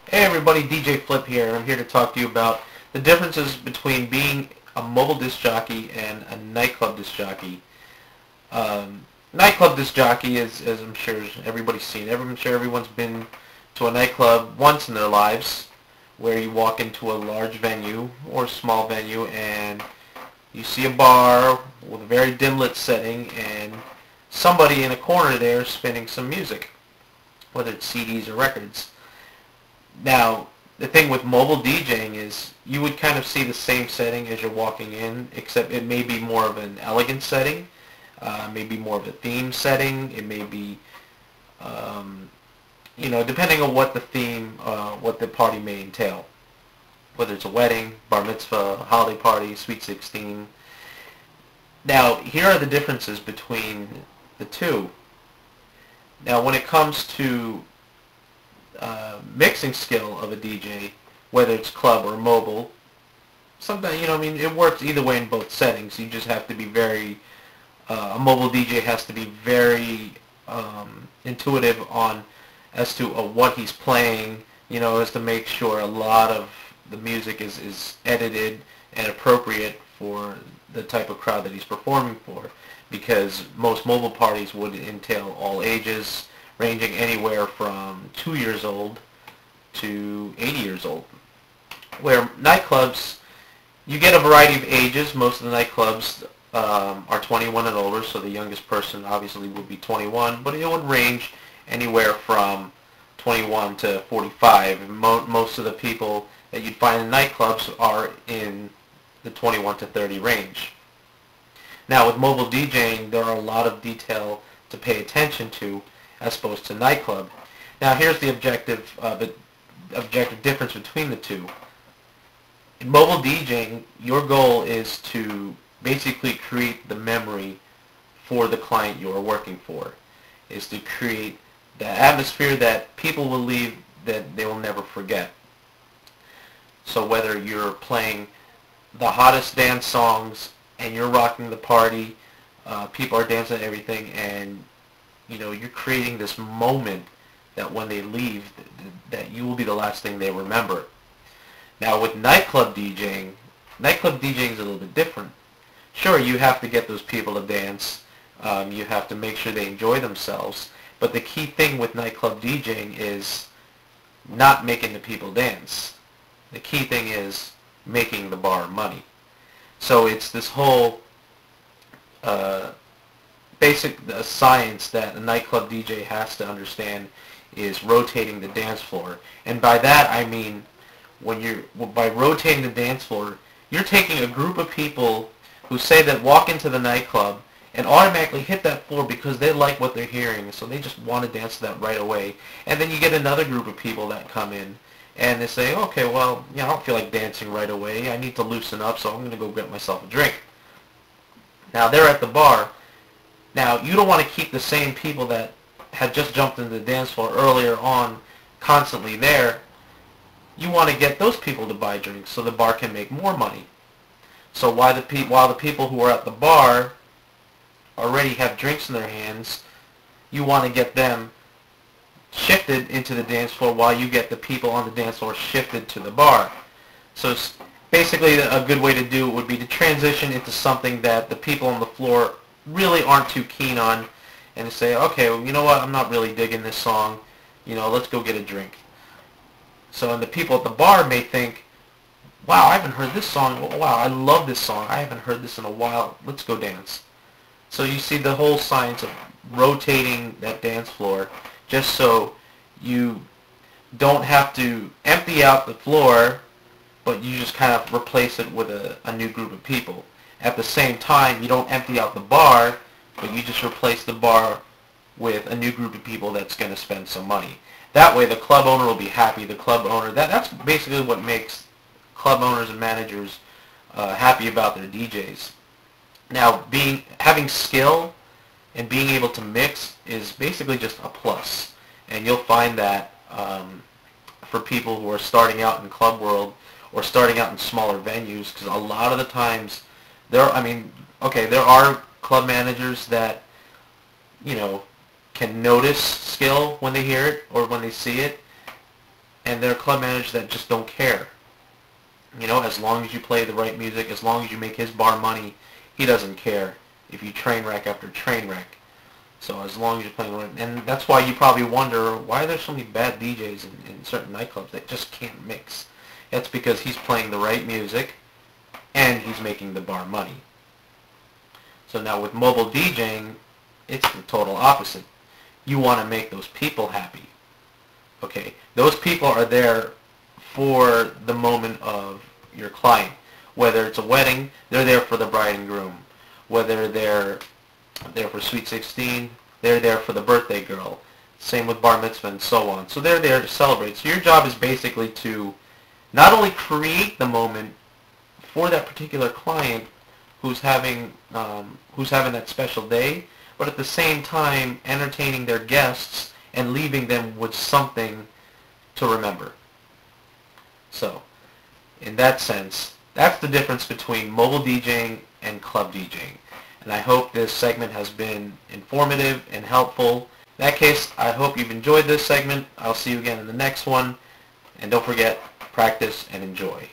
Hey everybody, DJ Flip here. I'm here to talk to you about the differences between being a mobile disc jockey and a nightclub disc jockey. Nightclub disc jockey is, as I'm sure everybody's seen, I'm sure everyone's been to a nightclub once in their lives, where you walk into a large venue or a small venue and you see a bar with a very dim lit setting and somebody in a corner there spinning some music, whether it's CDs or records. Now, the thing with mobile DJing is you would kind of see the same setting as you're walking in, except it may be more of an elegant setting, maybe more of a theme setting. It may be, depending on what the theme, what the party may entail, whether it's a wedding, bar mitzvah, holiday party, sweet 16. Now, here are the differences between the two. Now, when it comes to mixing skill of a DJ, whether it's club or mobile, sometimes, it works either way in both settings. You just have to be a mobile DJ has to be very intuitive as to what he's playing, as to make sure a lot of the music is edited and appropriate for the type of crowd that he's performing for, because most mobile parties would entail all ages, ranging anywhere from 2 years old to 80 years old. Where nightclubs, you get a variety of ages. Most of the nightclubs are 21 and older, so the youngest person obviously would be 21, but it would range anywhere from 21 to 45. Most of the people that you'd find in nightclubs are in the 21 to 30 range. Now, with mobile DJing, there are a lot of detail to pay attention to as opposed to nightclub. Now, here's the objective difference between the two. In mobile DJing, your goal is to basically create the memory for the client you are working for, is to create the atmosphere that people will leave that they will never forget. So whether you're playing the hottest dance songs and you're rocking the party, people are dancing and everything, and you're creating this moment that when they leave, that you will be the last thing they remember. Now, with nightclub DJing is a little bit different. Sure, you have to get those people to dance. You have to make sure they enjoy themselves. But the key thing with nightclub DJing is not making the people dance. The key thing is making the bar money. So it's this whole basic science that a nightclub DJ has to understand is rotating the dance floor. And by that I mean by rotating the dance floor, you're taking a group of people who say that walk into the nightclub and automatically hit that floor because they like what they're hearing, so they just want to dance to that right away. And then you get another group of people that come in and they say, okay, well, I don't feel like dancing right away. I need to loosen up, so I'm going to go get myself a drink. Now, they're at the bar. Now, you don't want to keep the same people that had just jumped into the dance floor earlier on constantly there. You want to get those people to buy drinks so the bar can make more money. So while the people who are at the bar already have drinks in their hands, you want to get them shifted into the dance floor while you get the people on the dance floor shifted to the bar. So basically a good way to do it would be to transition into something that the people on the floor really aren't too keen on, and to say, okay, well, you know what, I'm not really digging this song, let's go get a drink. So and the people at the bar may think, wow, I haven't heard this song, wow, I love this song, I haven't heard this in a while, let's go dance. So you see the whole science of rotating that dance floor just so you don't have to empty out the floor, but you just kind of replace it with a new group of people. At the same time, you don't empty out the bar, but you just replace the bar with a new group of people that's going to spend some money. That way the club owner will be happy. The club owner, that's basically what makes club owners and managers happy about their DJs. Now, having skill and being able to mix is basically just a plus. And you'll find that for people who are starting out in club world or starting out in smaller venues, because a lot of the times there are club managers that can notice skill when they hear it or when they see it, And there are club managers that just don't care. You know, as long as you play the right music, as long as you make his bar money, he doesn't care if you train wreck after train wreck. So as long as you're playing the right, and that's why you probably wonder why there's so many bad DJs in certain nightclubs that just can't mix. That's because he's playing the right music and he's making the bar money. So now with mobile DJing, it's the total opposite. You want to make those people happy. Okay, those people are there for the moment of your client. Whether it's a wedding, they're there for the bride and groom. Whether they're there for Sweet 16, they're there for the birthday girl. Same with bar mitzvah and so on. So they're there to celebrate. So your job is basically to not only create the moment for that particular client who's having that special day, but at the same time entertaining their guests and leaving them with something to remember. So, in that sense, that's the difference between mobile DJing and club DJing. And I hope this segment has been informative and helpful. In that case, I hope you've enjoyed this segment. I'll see you again in the next one. And don't forget, practice and enjoy.